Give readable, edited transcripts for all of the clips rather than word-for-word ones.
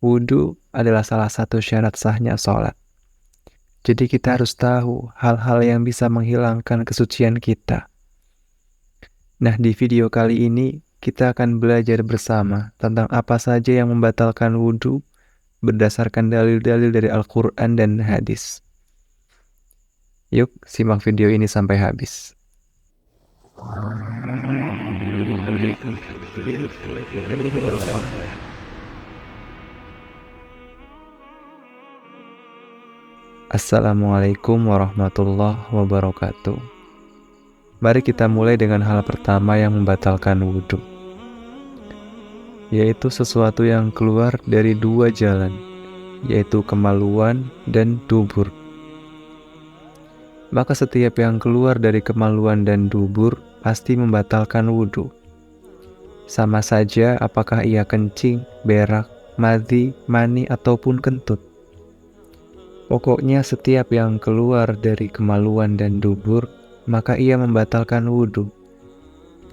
Wudu adalah salah satu syarat sahnya sholat. Jadi kita harus tahu hal-hal yang bisa menghilangkan kesucian kita. Nah, di video kali ini kita akan belajar bersama tentang apa saja yang membatalkan wudu berdasarkan dalil-dalil dari Al-Quran dan hadis. Yuk, simak video ini sampai habis. Assalamualaikum warahmatullahi wabarakatuh. Mari kita mulai dengan hal pertama yang membatalkan wudu, yaitu sesuatu yang keluar dari dua jalan, yaitu kemaluan dan dubur. Maka setiap yang keluar dari kemaluan dan dubur pasti membatalkan wudu. Sama saja apakah ia kencing, berak, madhi, mani, ataupun kentut. Pokoknya setiap yang keluar dari kemaluan dan dubur, maka ia membatalkan wudu.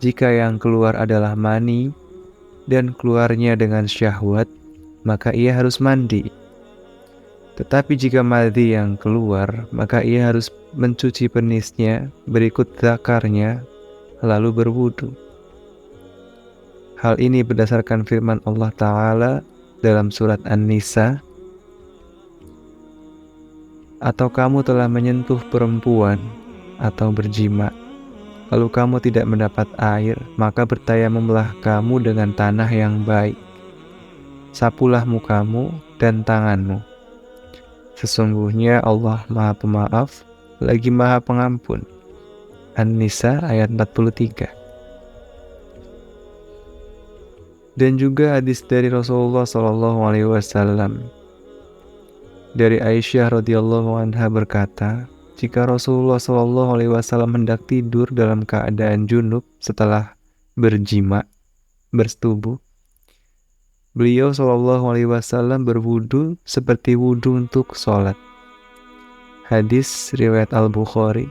Jika yang keluar adalah mani dan keluarnya dengan syahwat, maka ia harus mandi. Tetapi jika madhi yang keluar, maka ia harus mencuci penisnya, berikut zakarnya, lalu berwudu. Hal ini berdasarkan firman Allah Ta'ala dalam surat An-Nisa, atau kamu telah menyentuh perempuan atau berjima, lalu kamu tidak mendapat air, maka bertayamumlah kamu dengan tanah yang baik. Sapulah mukamu dan tanganmu. Sesungguhnya Allah Maha Pemaaf, lagi Maha Pengampun. An-Nisa ayat 43. Dan juga hadis dari Rasulullah SAW. Dari Aisyah radhiyallahu anha berkata, jika Rasulullah SAW hendak tidur dalam keadaan junub setelah berjima, bersetubuh, beliau SAW berwudu seperti wudu untuk sholat. Hadis riwayat Al-Bukhari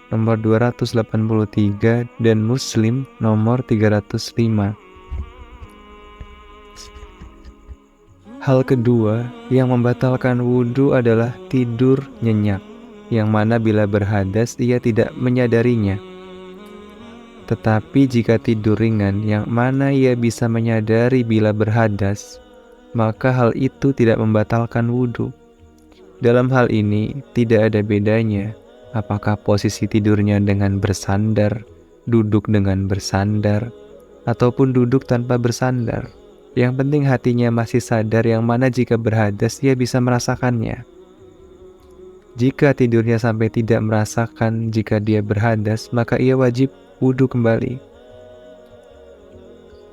nomor 283 dan Muslim nomor 305. Hal kedua yang membatalkan wudu adalah tidur nyenyak, yang mana bila berhadas ia tidak menyadarinya. Tetapi jika tidur ringan yang mana ia bisa menyadari bila berhadas, maka hal itu tidak membatalkan wudu. Dalam hal ini tidak ada bedanya apakah posisi tidurnya dengan bersandar, duduk dengan bersandar, ataupun duduk tanpa bersandar. Yang penting hatinya masih sadar, yang mana jika berhadas ia bisa merasakannya. Jika tidurnya sampai tidak merasakan jika dia berhadas, maka ia wajib wudu kembali.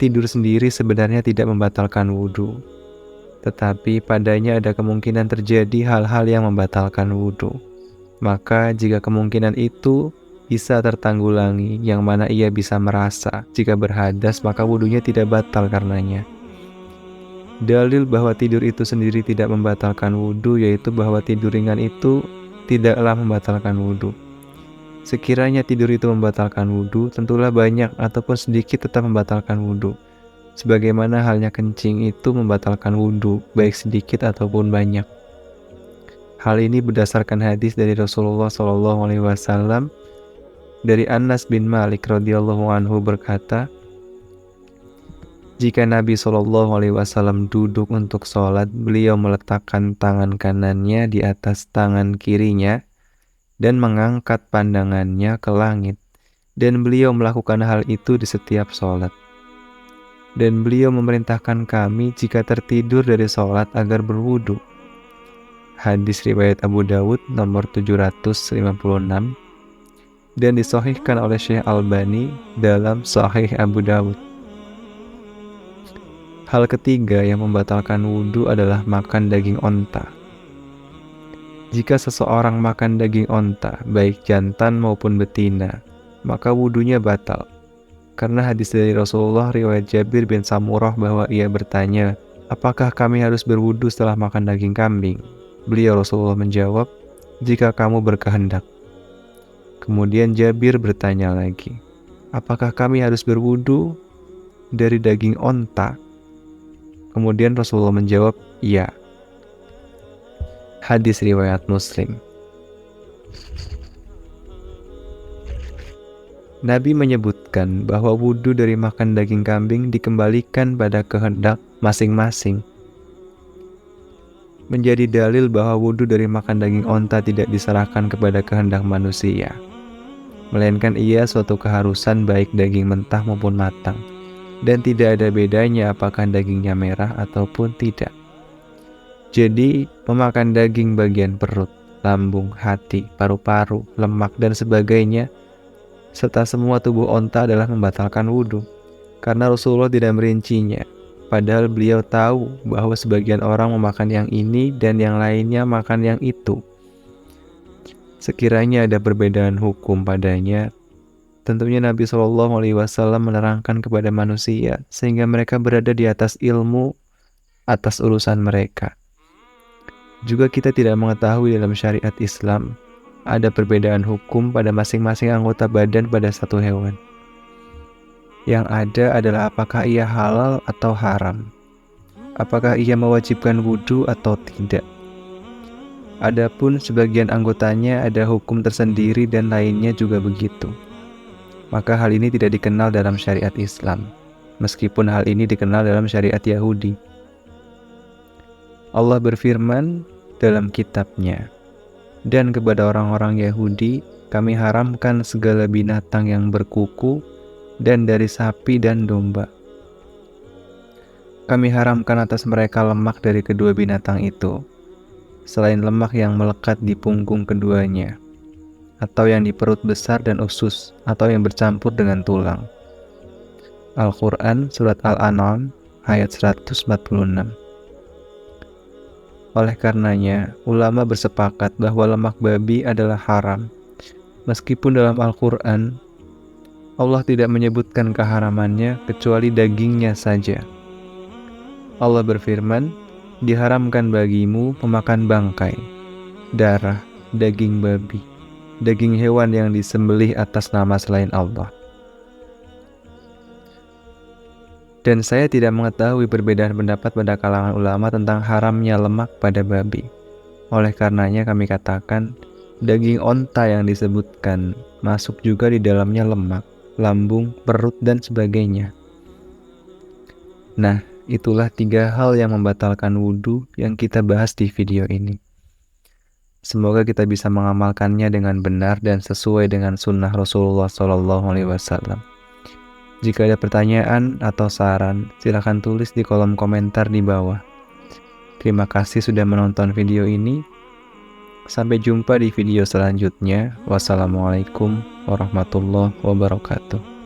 Tidur sendiri sebenarnya tidak membatalkan wudu, tetapi padanya ada kemungkinan terjadi hal-hal yang membatalkan wudu. Maka jika kemungkinan itu bisa tertanggulangi, yang mana ia bisa merasa jika berhadas, maka wudunya tidak batal karenanya. Dalil bahwa tidur itu sendiri tidak membatalkan wudu yaitu bahwa tidur ringan itu tidaklah membatalkan wudu. Sekiranya tidur itu membatalkan wudu, tentulah banyak ataupun sedikit tetap membatalkan wudu. Sebagaimana halnya kencing itu membatalkan wudu, baik sedikit ataupun banyak. Hal ini berdasarkan hadis dari Rasulullah SAW dari Anas bin Malik radhiyallahu anhu berkata, jika Nabi SAW duduk untuk sholat, beliau meletakkan tangan kanannya di atas tangan kirinya dan mengangkat pandangannya ke langit. Dan beliau melakukan hal itu di setiap sholat. Dan beliau memerintahkan kami jika tertidur dari sholat agar berwudu. Hadis riwayat Abu Dawud nomor 756 dan disahihkan oleh Syekh Albani dalam Sahih Abu Dawud. Hal ketiga yang membatalkan wudu adalah makan daging onta. Jika seseorang makan daging onta, baik jantan maupun betina, maka wudunya batal. Karena hadis dari Rasulullah riwayat Jabir bin Samurah bahwa ia bertanya, apakah kami harus berwudu setelah makan daging kambing? Beliau Rasulullah menjawab, jika kamu berkehendak. Kemudian Jabir bertanya lagi, apakah kami harus berwudu dari daging onta? Kemudian Rasulullah menjawab, "Iya." Hadis riwayat Muslim. Nabi menyebutkan bahwa wudhu dari makan daging kambing dikembalikan pada kehendak masing-masing. Menjadi dalil bahwa wudhu dari makan daging onta tidak diserahkan kepada kehendak manusia, melainkan ia suatu keharusan baik daging mentah maupun matang, dan tidak ada bedanya apakah dagingnya merah ataupun tidak. Jadi, memakan daging bagian perut, lambung, hati, paru-paru, lemak, dan sebagainya serta semua tubuh onta adalah membatalkan wudhu, karena Rasulullah tidak merincinya, padahal beliau tahu bahwa sebagian orang memakan yang ini dan yang lainnya makan yang itu. Sekiranya ada perbedaan hukum padanya, tentunya Nabi SAW menerangkan kepada manusia sehingga mereka berada di atas ilmu atas urusan mereka. Juga kita tidak mengetahui dalam syariat Islam ada perbedaan hukum pada masing-masing anggota badan pada satu hewan. Yang ada adalah apakah ia halal atau haram, apakah ia mewajibkan wudhu atau tidak. Adapun sebagian anggotanya ada hukum tersendiri dan lainnya juga begitu. Maka hal ini tidak dikenal dalam syariat Islam, meskipun hal ini dikenal dalam syariat Yahudi. Allah berfirman dalam kitabnya, "Dan kepada orang-orang Yahudi kami haramkan segala binatang yang berkuku dan dari sapi dan domba. Kami haramkan atas mereka lemak dari kedua binatang itu, selain lemak yang melekat di punggung keduanya, atau yang di perut besar dan usus, atau yang bercampur dengan tulang." Al-Quran Surat Al-An'am ayat 146. Oleh karenanya, ulama bersepakat bahwa lemak babi adalah haram. Meskipun dalam Al-Quran, Allah tidak menyebutkan keharamannya kecuali dagingnya saja. Allah berfirman, "Diharamkan bagimu memakan bangkai, darah, daging babi, daging hewan yang disembelih atas nama selain Allah." Dan saya tidak mengetahui perbedaan pendapat pada kalangan ulama tentang haramnya lemak pada babi. Oleh karenanya kami katakan, daging onta yang disebutkan masuk juga di dalamnya lemak, lambung, perut, dan sebagainya. Nah, itulah 3 hal yang membatalkan wudhu yang kita bahas di video ini. Semoga kita bisa mengamalkannya dengan benar dan sesuai dengan sunnah Rasulullah SAW. Jika ada pertanyaan atau saran, silakan tulis di kolom komentar di bawah. Terima kasih sudah menonton video ini. Sampai jumpa di video selanjutnya. Wassalamualaikum warahmatullahi wabarakatuh.